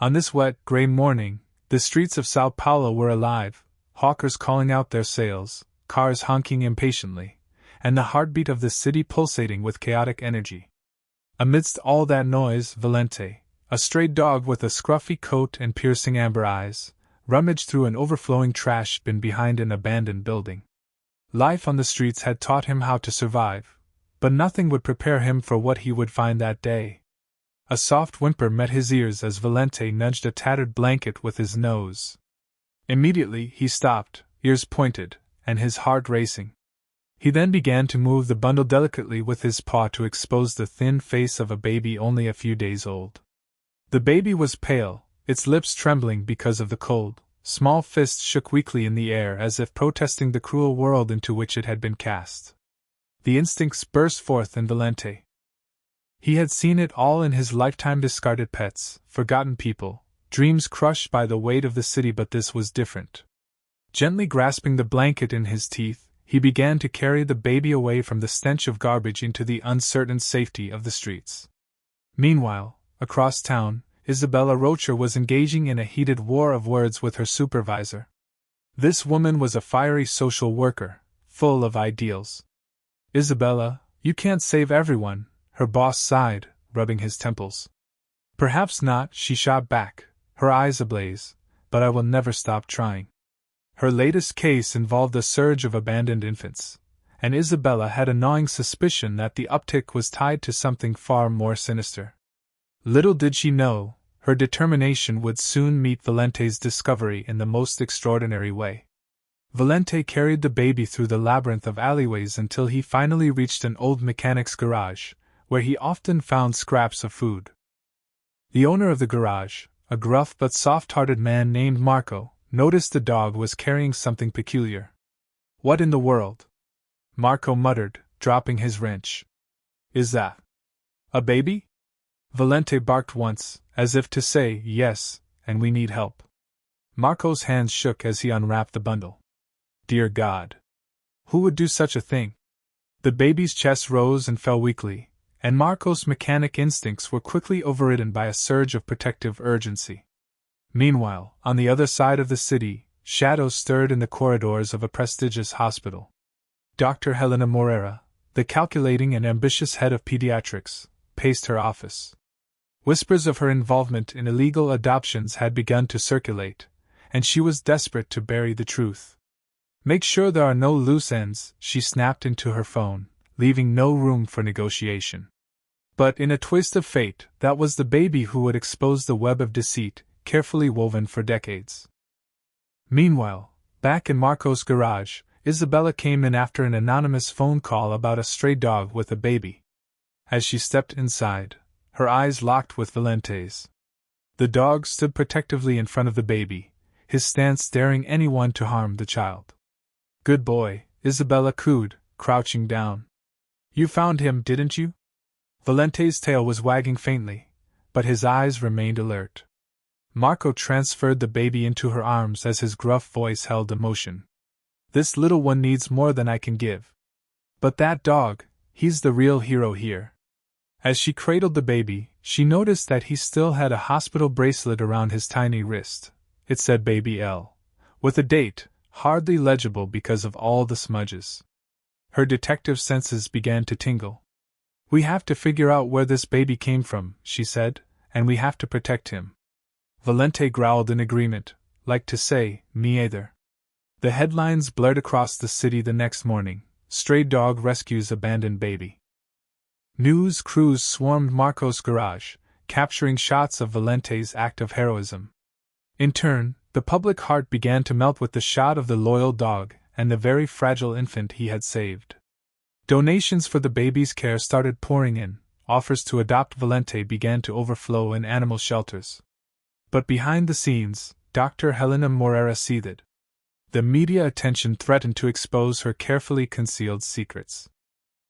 On this wet, gray morning, the streets of Sao Paulo were alive, hawkers calling out their sales, cars honking impatiently, and the heartbeat of the city pulsating with chaotic energy. Amidst all that noise, Valente, a stray dog with a scruffy coat and piercing amber eyes, rummaged through an overflowing trash bin behind an abandoned building. Life on the streets had taught him how to survive, but nothing would prepare him for what he would find that day. A soft whimper met his ears as Valente nudged a tattered blanket with his nose. Immediately he stopped, ears pointed, and his heart racing. He then began to move the bundle delicately with his paw to expose the thin face of a baby only a few days old. The baby was pale, its lips trembling because of the cold. Small fists shook weakly in the air as if protesting the cruel world into which it had been cast. The instincts burst forth in Valente. He had seen it all in his lifetime: discarded pets, forgotten people, dreams crushed by the weight of the city, but this was different. Gently grasping the blanket in his teeth, he began to carry the baby away from the stench of garbage into the uncertain safety of the streets. Meanwhile, across town, Isabella Rocher was engaging in a heated war of words with her supervisor. This woman was a fiery social worker, full of ideals. "Isabella, you can't save everyone," her boss sighed, rubbing his temples. "Perhaps not," she shot back, her eyes ablaze, "but I will never stop trying." Her latest case involved a surge of abandoned infants, and Isabella had a gnawing suspicion that the uptick was tied to something far more sinister. Little did she know, her determination would soon meet Valente's discovery in the most extraordinary way. Valente carried the baby through the labyrinth of alleyways until he finally reached an old mechanic's garage, where he often found scraps of food. The owner of the garage, a gruff but soft-hearted man named Marco, noticed the dog was carrying something peculiar. "What in the world?" Marco muttered, dropping his wrench. "Is that a baby?" Valente barked once, as if to say, "Yes, and we need help." Marco's hands shook as he unwrapped the bundle. Dear God! Who would do such a thing? The baby's chest rose and fell weakly, and Marco's mechanic instincts were quickly overridden by a surge of protective urgency. Meanwhile, on the other side of the city, shadows stirred in the corridors of a prestigious hospital. Dr. Helena Moreira, the calculating and ambitious head of pediatrics, paced her office. Whispers of her involvement in illegal adoptions had begun to circulate, and she was desperate to bury the truth. "Make sure there are no loose ends," she snapped into her phone, leaving no room for negotiation. But in a twist of fate, that was the baby who would expose the web of deceit, carefully woven for decades. Meanwhile, back in Marco's garage, Isabella came in after an anonymous phone call about a stray dog with a baby. As she stepped inside, her eyes locked with Valente's. The dog stood protectively in front of the baby, his stance daring anyone to harm the child. "Good boy," Isabella cooed, crouching down. "You found him, didn't you?" Valente's tail was wagging faintly, but his eyes remained alert. Marco transferred the baby into her arms as his gruff voice held emotion. "This little one needs more than I can give. But that dog, he's the real hero here." As she cradled the baby, she noticed that he still had a hospital bracelet around his tiny wrist. It said Baby L, with a date, hardly legible because of all the smudges. Her detective senses began to tingle. "We have to figure out where this baby came from," she said, "and we have to protect him." Valente growled in agreement, like to say, "Me either." The headlines blurred across the city the next morning: "Stray dog rescues abandoned baby." News crews swarmed Marco's garage, capturing shots of Valente's act of heroism. In turn, the public heart began to melt with the shot of the loyal dog and the very fragile infant he had saved. Donations for the baby's care started pouring in, offers to adopt Valente began to overflow in animal shelters. But behind the scenes, Dr. Helena Moreira seethed. The media attention threatened to expose her carefully concealed secrets.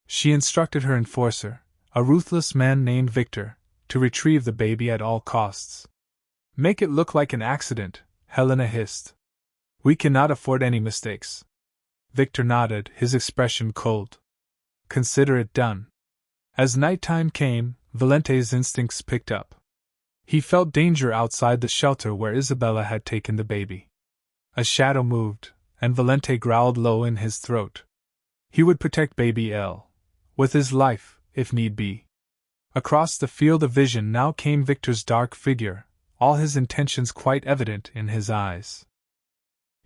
She instructed her enforcer, a ruthless man named Victor, to retrieve the baby at all costs. "Make it look like an accident," Helena hissed. "We cannot afford any mistakes." Victor nodded, his expression cold. "Consider it done." As nighttime came, Valente's instincts picked up. He felt danger outside the shelter where Isabella had taken the baby. A shadow moved, and Valente growled low in his throat. He would protect baby Elle, with his life, if need be. Across the field of vision now came Victor's dark figure, all his intentions quite evident in his eyes.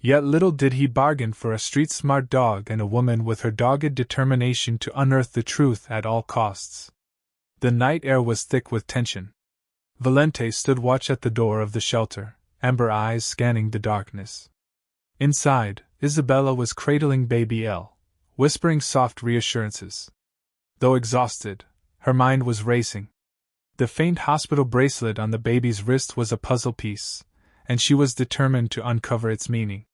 Yet little did he bargain for a street-smart dog and a woman with her dogged determination to unearth the truth at all costs. The night air was thick with tension. Valente stood watch at the door of the shelter, amber eyes scanning the darkness. Inside, Isabella was cradling baby Elle, whispering soft reassurances. Though exhausted, her mind was racing. The faint hospital bracelet on the baby's wrist was a puzzle piece, and she was determined to uncover its meaning.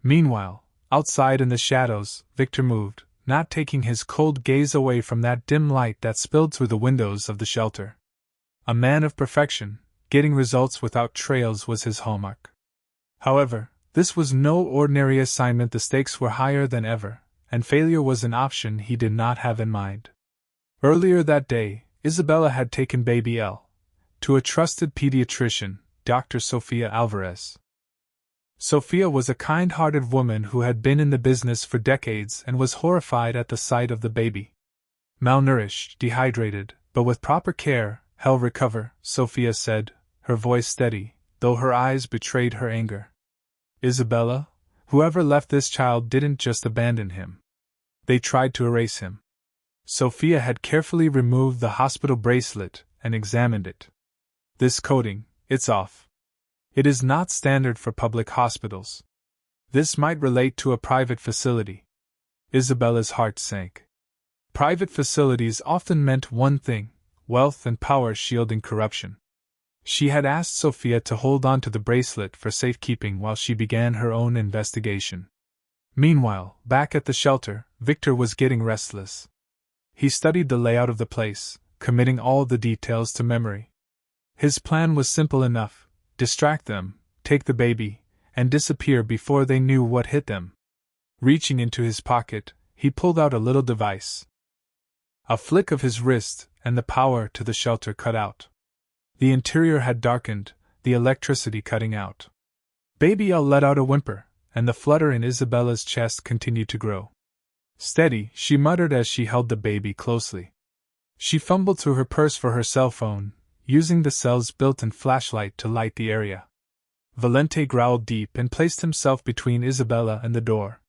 Meanwhile, outside in the shadows, Victor moved, not taking his cold gaze away from that dim light that spilled through the windows of the shelter. A man of perfection, getting results without trails was his hallmark. However, this was no ordinary assignment. The stakes were higher than ever, and failure was an option he did not have in mind. Earlier that day, Isabella had taken baby Elle to a trusted pediatrician, Dr. Sofia Alvarez. Sofia was a kind-hearted woman who had been in the business for decades and was horrified at the sight of the baby. Malnourished, dehydrated, but with proper care, he'll recover, Sofia said, her voice steady, though her eyes betrayed her anger. Isabella, whoever left this child didn't just abandon him. They tried to erase him. Sofia had carefully removed the hospital bracelet and examined it. This coating, it's off. It is not standard for public hospitals. This might relate to a private facility. Isabella's heart sank. Private facilities often meant one thing: wealth and power shielding corruption. She had asked Sofia to hold on to the bracelet for safekeeping while she began her own investigation. Meanwhile, back at the shelter, Victor was getting restless. He studied the layout of the place, committing all the details to memory. His plan was simple enough: distract them, take the baby, and disappear before they knew what hit them. Reaching into his pocket, he pulled out a little device. A flick of his wrist, and the power to the shelter cut out. The interior had darkened, the electricity cutting out. Baby Elle let out a whimper, and the flutter in Isabella's chest continued to grow. "Steady," she muttered as she held the baby closely. She fumbled through her purse for her cell phone, using the cell's built-in flashlight to light the area. Valente growled deep and placed himself between Isabella and the door.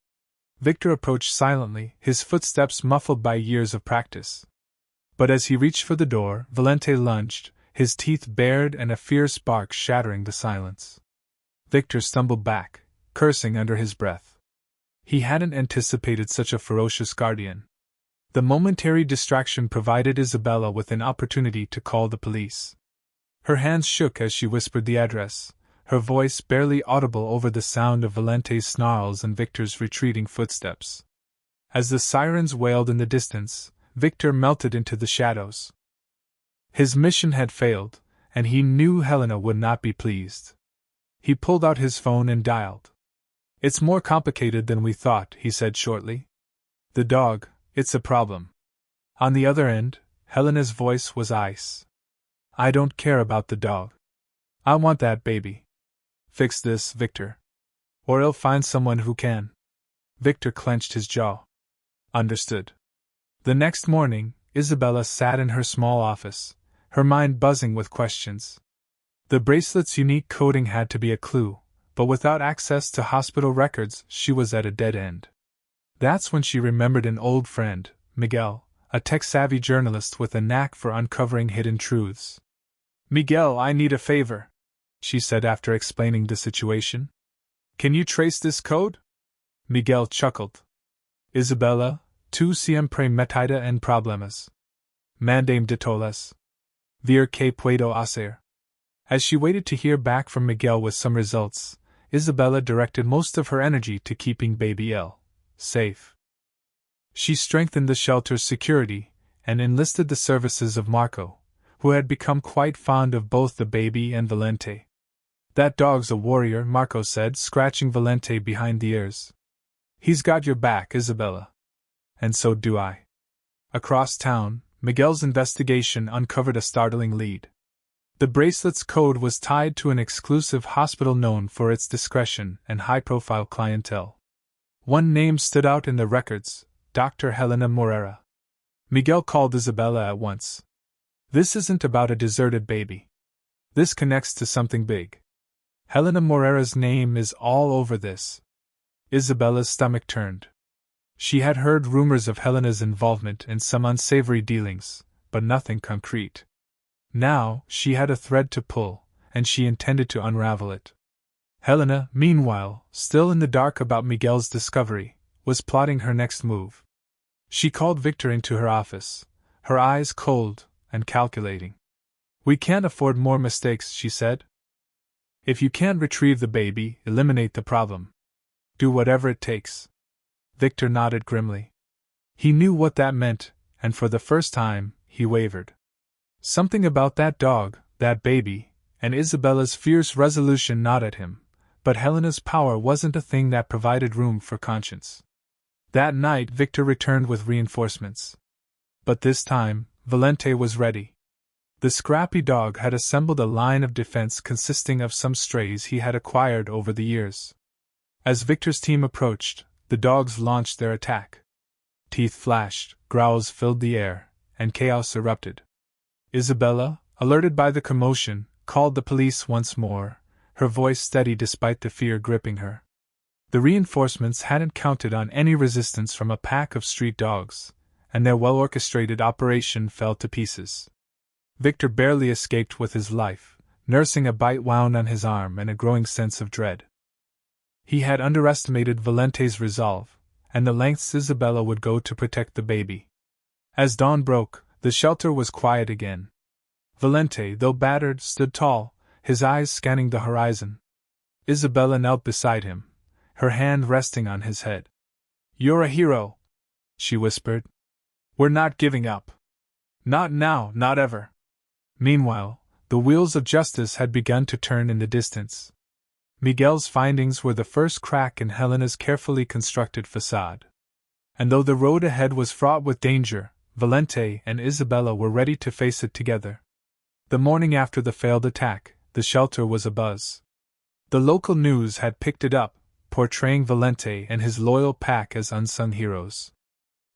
Victor approached silently, his footsteps muffled by years of practice. But as he reached for the door, Valente lunged, his teeth bared and a fierce bark shattering the silence. Victor stumbled back, cursing under his breath. He hadn't anticipated such a ferocious guardian. The momentary distraction provided Isabella with an opportunity to call the police. Her hands shook as she whispered the address, her voice barely audible over the sound of Valente's snarls and Victor's retreating footsteps. As the sirens wailed in the distance, Victor melted into the shadows. His mission had failed, and he knew Helena would not be pleased. He pulled out his phone and dialed. "It's more complicated than we thought," he said shortly. "The dog, it's a problem." On the other end, Helena's voice was ice. "I don't care about the dog. I want that baby. Fix this, Victor. Or I'll find someone who can." Victor clenched his jaw. "Understood." The next morning, Isabella sat in her small office, her mind buzzing with questions. The bracelet's unique coating had to be a clue, but without access to hospital records, she was at a dead end. That's when she remembered an old friend, Miguel, a tech-savvy journalist with a knack for uncovering hidden truths. "Miguel, I need a favor," she said after explaining the situation. "Can you trace this code?" Miguel chuckled. "Isabella, tu siempre metida en problemas. Mandame de tolas. Ver que puedo hacer." As she waited to hear back from Miguel with some results, Isabella directed most of her energy to keeping baby Elle safe. She strengthened the shelter's security, and enlisted the services of Marco, who had become quite fond of both the baby and Valente. "That dog's a warrior," Marco said, scratching Valente behind the ears. "He's got your back, Isabella. And so do I." Across town, Miguel's investigation uncovered a startling lead. The bracelet's code was tied to an exclusive hospital known for its discretion and high-profile clientele. One name stood out in the records: Dr. Helena Morera. Miguel called Isabella at once. This isn't about a deserted baby. This connects to something big. Helena Morera's name is all over this. Isabella's stomach turned. She had heard rumors of Helena's involvement in some unsavory dealings, but nothing concrete. Now, she had a thread to pull, and she intended to unravel it. Helena, meanwhile, still in the dark about Miguel's discovery, was plotting her next move. She called Victor into her office, her eyes cold and calculating. "We can't afford more mistakes," she said. "If you can't retrieve the baby, eliminate the problem. Do whatever it takes." Victor nodded grimly. He knew what that meant, and for the first time, he wavered. Something about that dog, that baby, and Isabella's fierce resolution gnawed at him, but Helena's power wasn't a thing that provided room for conscience. That night Victor returned with reinforcements. But this time, Valente was ready. The scrappy dog had assembled a line of defense consisting of some strays he had acquired over the years. As Victor's team approached, the dogs launched their attack. Teeth flashed, growls filled the air, and chaos erupted. Isabella, alerted by the commotion, called the police once more, her voice steady despite the fear gripping her. The reinforcements hadn't counted on any resistance from a pack of street dogs, and their well-orchestrated operation fell to pieces. Victor barely escaped with his life, nursing a bite wound on his arm and a growing sense of dread. He had underestimated Valente's resolve, and the lengths Isabella would go to protect the baby. As dawn broke, the shelter was quiet again. Valente, though battered, stood tall, his eyes scanning the horizon. Isabella knelt beside him, her hand resting on his head. "You're a hero," she whispered. "We're not giving up. Not now, not ever." Meanwhile, the wheels of justice had begun to turn in the distance. Miguel's findings were the first crack in Helena's carefully constructed facade. And though the road ahead was fraught with danger, Valente and Isabella were ready to face it together. The morning after the failed attack, the shelter was abuzz. The local news had picked it up, portraying Valente and his loyal pack as unsung heroes.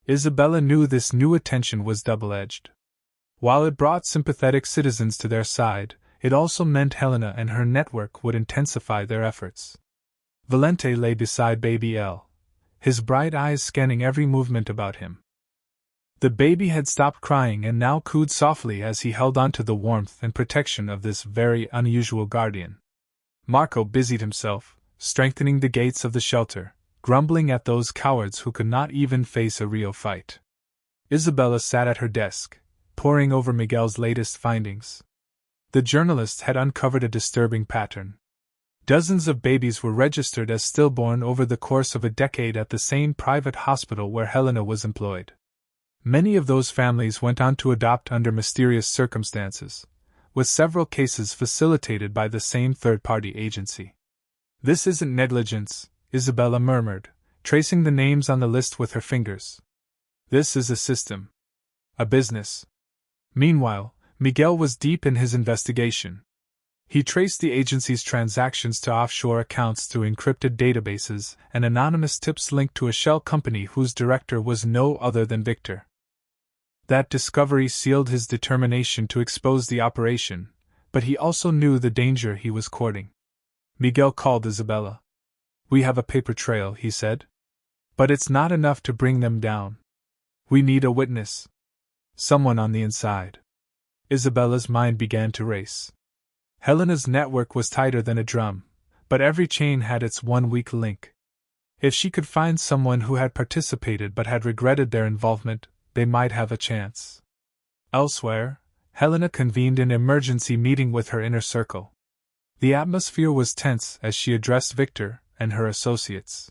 Isabella knew this new attention was double-edged. While it brought sympathetic citizens to their side, it also meant Helena and her network would intensify their efforts. Valente lay beside baby Elle, his bright eyes scanning every movement about him. The baby had stopped crying and now cooed softly as he held on to the warmth and protection of this very unusual guardian. Marco busied himself, strengthening the gates of the shelter, grumbling at those cowards who could not even face a real fight. Isabella sat at her desk, poring over Miguel's latest findings. The journalist had uncovered a disturbing pattern. Dozens of babies were registered as stillborn over the course of a decade at the same private hospital where Helena was employed. Many of those families went on to adopt under mysterious circumstances, with several cases facilitated by the same third-party agency. "This isn't negligence," Isabella murmured, tracing the names on the list with her fingers. "This is a system. A business." Meanwhile, Miguel was deep in his investigation. He traced the agency's transactions to offshore accounts through encrypted databases and anonymous tips linked to a shell company whose director was no other than Victor. That discovery sealed his determination to expose the operation, but he also knew the danger he was courting. Miguel called Isabella. "We have a paper trail," he said. "But it's not enough to bring them down. We need a witness. Someone on the inside." Isabella's mind began to race. Helena's network was tighter than a drum, but every chain had its one weak link. If she could find someone who had participated but had regretted their involvement, they might have a chance. Elsewhere, Helena convened an emergency meeting with her inner circle. The atmosphere was tense as she addressed Victor and her associates.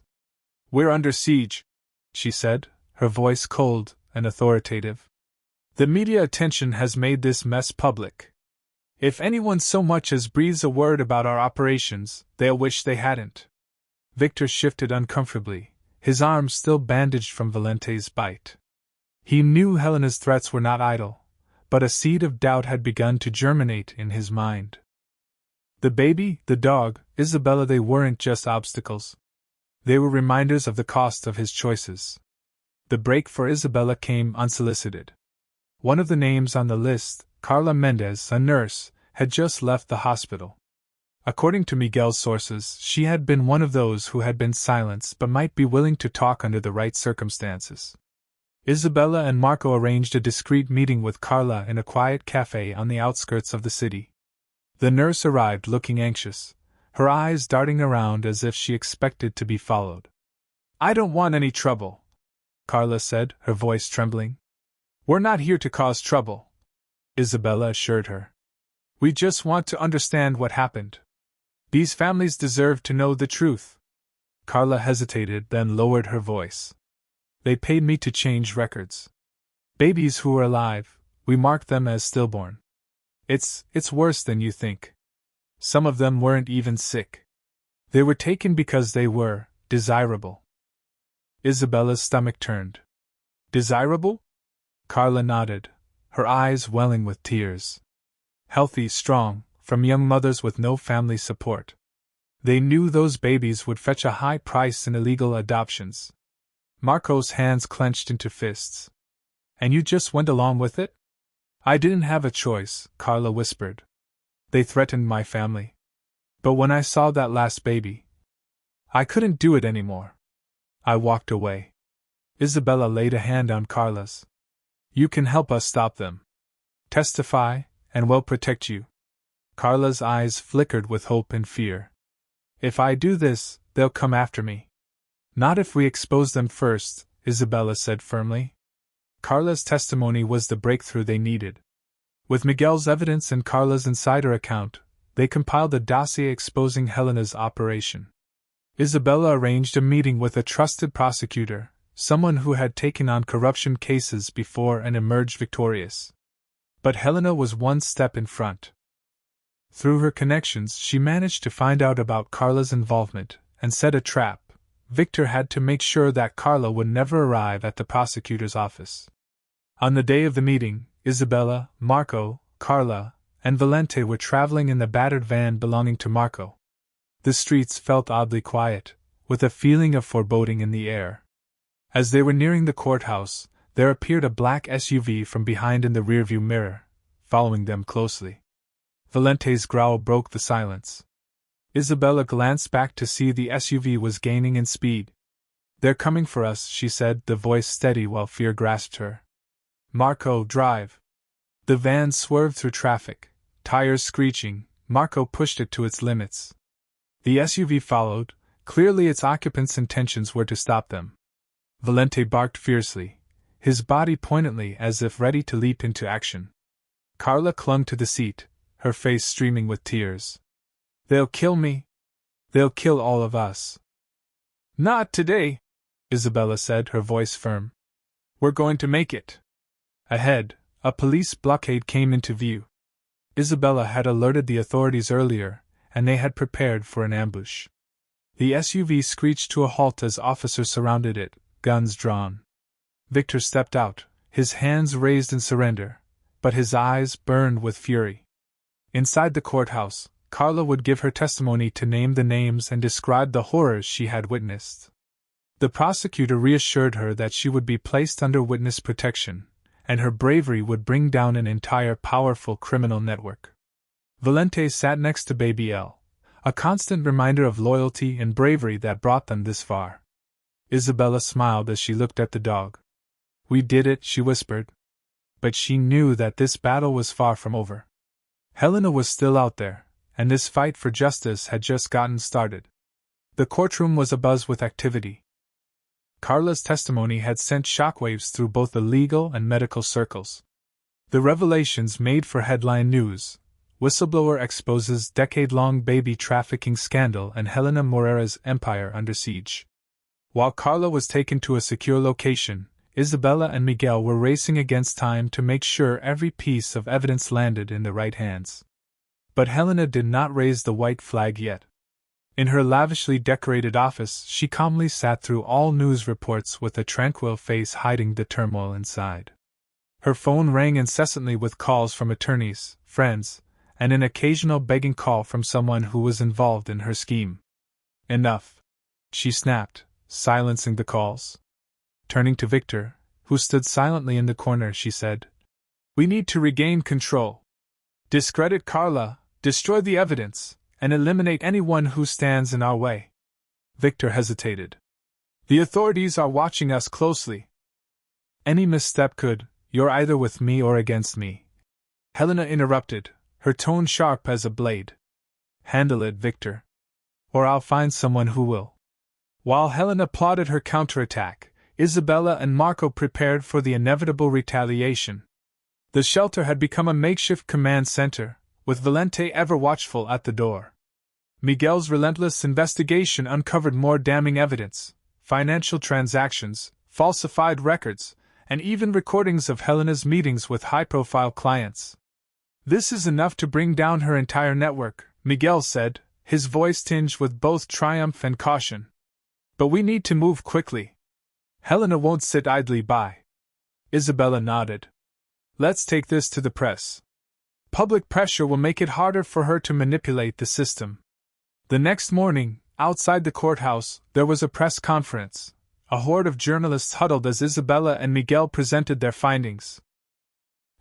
"We're under siege," she said, her voice cold and authoritative. "The media attention has made this mess public. If anyone so much as breathes a word about our operations, they'll wish they hadn't." Victor shifted uncomfortably, his arms still bandaged from Valente's bite. He knew Helena's threats were not idle, but a seed of doubt had begun to germinate in his mind. The baby, the dog, Isabella, they weren't just obstacles. They were reminders of the cost of his choices. The break for Isabella came unsolicited. One of the names on the list, Carla Mendez, a nurse, had just left the hospital. According to Miguel's sources, she had been one of those who had been silenced but might be willing to talk under the right circumstances. Isabella and Marco arranged a discreet meeting with Carla in a quiet cafe on the outskirts of the city. The nurse arrived looking anxious, her eyes darting around as if she expected to be followed. "I don't want any trouble," Carla said, her voice trembling. "We're not here to cause trouble," Isabella assured her. "We just want to understand what happened. These families deserve to know the truth." Carla hesitated, then lowered her voice. "They paid me to change records. Babies who were alive, we marked them as stillborn. It's worse than you think. Some of them weren't even sick. They were taken because they were desirable." Isabella's stomach turned. "Desirable?" Carla nodded, her eyes welling with tears. "Healthy, strong, from young mothers with no family support. They knew those babies would fetch a high price in illegal adoptions." Marco's hands clenched into fists. "And you just went along with it?" "I didn't have a choice," Carla whispered. "They threatened my family. But when I saw that last baby, I couldn't do it anymore. I walked away." Isabella laid a hand on Carla's. "You can help us stop them. Testify, and we'll protect you." Carla's eyes flickered with hope and fear. "If I do this, they'll come after me." "Not if we expose them first," Isabella said firmly. Carla's testimony was the breakthrough they needed. With Miguel's evidence and Carla's insider account, they compiled a dossier exposing Helena's operation. Isabella arranged a meeting with a trusted prosecutor, someone who had taken on corruption cases before and emerged victorious. But Helena was one step in front. Through her connections, she managed to find out about Carla's involvement and set a trap. Victor had to make sure that Carla would never arrive at the prosecutor's office. On the day of the meeting, Isabella, Marco, Carla, and Valente were traveling in the battered van belonging to Marco. The streets felt oddly quiet, with a feeling of foreboding in the air. As they were nearing the courthouse, there appeared a black SUV from behind in the rearview mirror, following them closely. Valente's growl broke the silence. Isabella glanced back to see the SUV was gaining in speed. "They're coming for us," she said, the voice steady while fear grasped her. "Marco, drive." The van swerved through traffic, tires screeching. Marco pushed it to its limits. The SUV followed, clearly its occupants' intentions were to stop them. Valente barked fiercely, his body poignantly as if ready to leap into action. Carla clung to the seat, her face streaming with tears. "They'll kill me. They'll kill all of us." "Not today," Isabella said, her voice firm. "We're going to make it." Ahead, a police blockade came into view. Isabella had alerted the authorities earlier, and they had prepared for an ambush. The SUV screeched to a halt as officers surrounded it, guns drawn. Victor stepped out, his hands raised in surrender, but his eyes burned with fury. Inside the courthouse, Carla would give her testimony to name the names and describe the horrors she had witnessed. The prosecutor reassured her that she would be placed under witness protection, and her bravery would bring down an entire powerful criminal network. Valente sat next to Baby L, a constant reminder of loyalty and bravery that brought them this far. Isabella smiled as she looked at the dog. "We did it," she whispered. But she knew that this battle was far from over. Helena was still out there, and this fight for justice had just gotten started. The courtroom was abuzz with activity. Carla's testimony had sent shockwaves through both the legal and medical circles. The revelations made for headline news: Whistleblower exposes decade-long baby trafficking scandal and Helena Morera's empire under siege. While Carla was taken to a secure location, Isabella and Miguel were racing against time to make sure every piece of evidence landed in the right hands. But Helena did not raise the white flag yet. In her lavishly decorated office, she calmly sat through all news reports with a tranquil face hiding the turmoil inside. Her phone rang incessantly with calls from attorneys, friends, and an occasional begging call from someone who was involved in her scheme. Enough, she snapped, silencing the calls. Turning to Victor, who stood silently in the corner, she said, "We need to regain control. Discredit Carla, destroy the evidence, and eliminate anyone who stands in our way." Victor hesitated. "The authorities are watching us closely. Any misstep could, you're either with me or against me." Helena interrupted, her tone sharp as a blade. "Handle it, Victor. Or I'll find someone who will." While Helena plotted her counterattack, Isabella and Marco prepared for the inevitable retaliation. The shelter had become a makeshift command center, with Valente ever watchful at the door. Miguel's relentless investigation uncovered more damning evidence: financial transactions, falsified records, and even recordings of Helena's meetings with high-profile clients. "This is enough to bring down her entire network," Miguel said, his voice tinged with both triumph and caution. "But we need to move quickly. Helena won't sit idly by." Isabella nodded. "Let's take this to the press. Public pressure will make it harder for her to manipulate the system." The next morning, outside the courthouse, there was a press conference. A horde of journalists huddled as Isabella and Miguel presented their findings.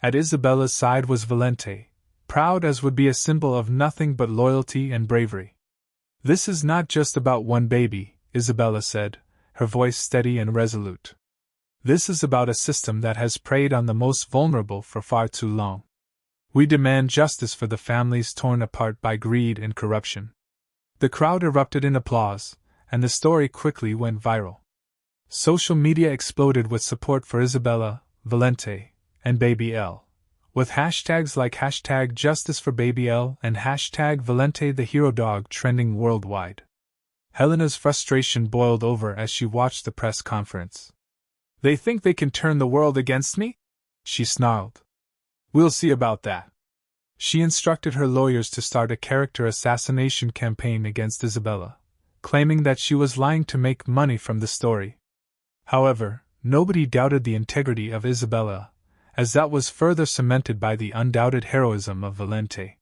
At Isabella's side was Valente, proud as would be a symbol of nothing but loyalty and bravery. "This is not just about one baby," Isabella said, her voice steady and resolute. "This is about a system that has preyed on the most vulnerable for far too long. We demand justice for the families torn apart by greed and corruption." The crowd erupted in applause, and the story quickly went viral. Social media exploded with support for Isabella, Valente, and Baby L, with hashtags like #JusticeForBabyL and #ValenteTheHeroDog trending worldwide. Helena's frustration boiled over as she watched the press conference. "They think they can turn the world against me?" she snarled. "We'll see about that." She instructed her lawyers to start a character assassination campaign against Isabella, claiming that she was lying to make money from the story. However, nobody doubted the integrity of Isabella, as that was further cemented by the undoubted heroism of Valente.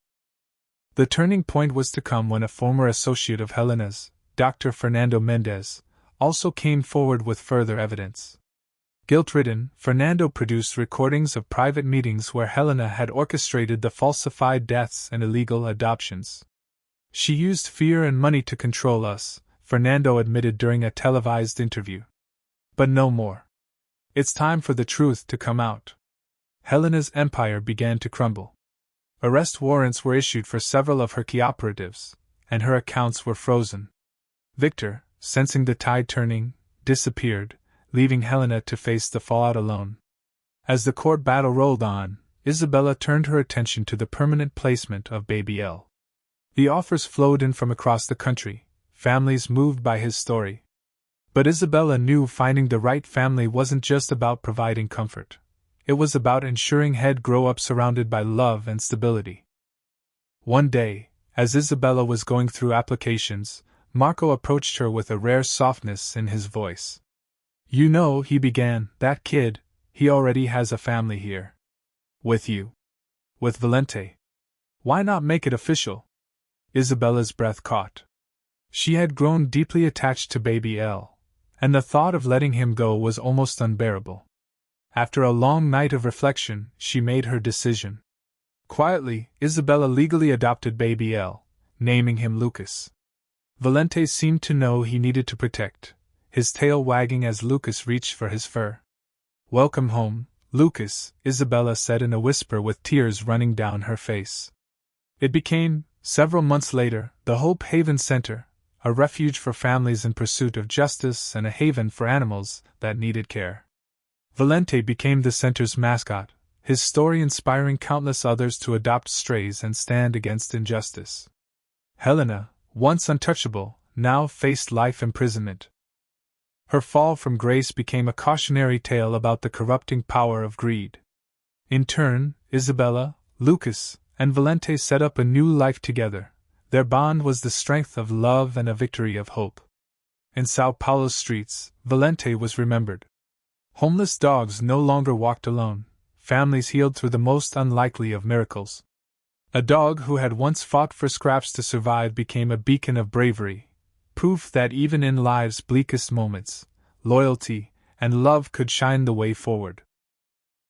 The turning point was to come when a former associate of Helena's, Dr. Fernando Mendez, also came forward with further evidence. Guilt-ridden, Fernando produced recordings of private meetings where Helena had orchestrated the falsified deaths and illegal adoptions. "She used fear and money to control us," Fernando admitted during a televised interview. "But no more. It's time for the truth to come out." Helena's empire began to crumble. Arrest warrants were issued for several of her key operatives, and her accounts were frozen. Victor, sensing the tide turning, disappeared, leaving Helena to face the fallout alone. As the court battle rolled on, Isabella turned her attention to the permanent placement of Baby L. The offers flowed in from across the country, families moved by his story. But Isabella knew finding the right family wasn't just about providing comfort. It was about ensuring he'd grow up surrounded by love and stability. One day, as Isabella was going through applications, Marco approached her with a rare softness in his voice. "You know," he began, "that kid, he already has a family here. With you. With Valente. Why not make it official?" Isabella's breath caught. She had grown deeply attached to Baby L, and the thought of letting him go was almost unbearable. After a long night of reflection, she made her decision. Quietly, Isabella legally adopted Baby L, naming him Lucas. Valente seemed to know he needed to protect, his tail wagging as Lucas reached for his fur. "Welcome home, Lucas," Isabella said in a whisper with tears running down her face. It became, several months later, the Hope Haven Center, a refuge for families in pursuit of justice and a haven for animals that needed care. Valente became the center's mascot, his story inspiring countless others to adopt strays and stand against injustice. Helena, once untouchable, now faced life imprisonment. Her fall from grace became a cautionary tale about the corrupting power of greed. In turn, Isabella, Lucas, and Valente set up a new life together. Their bond was the strength of love and a victory of hope. In Sao Paulo's streets, Valente was remembered. Homeless dogs no longer walked alone, families healed through the most unlikely of miracles. A dog who had once fought for scraps to survive became a beacon of bravery, proof that even in life's bleakest moments, loyalty and love could shine the way forward.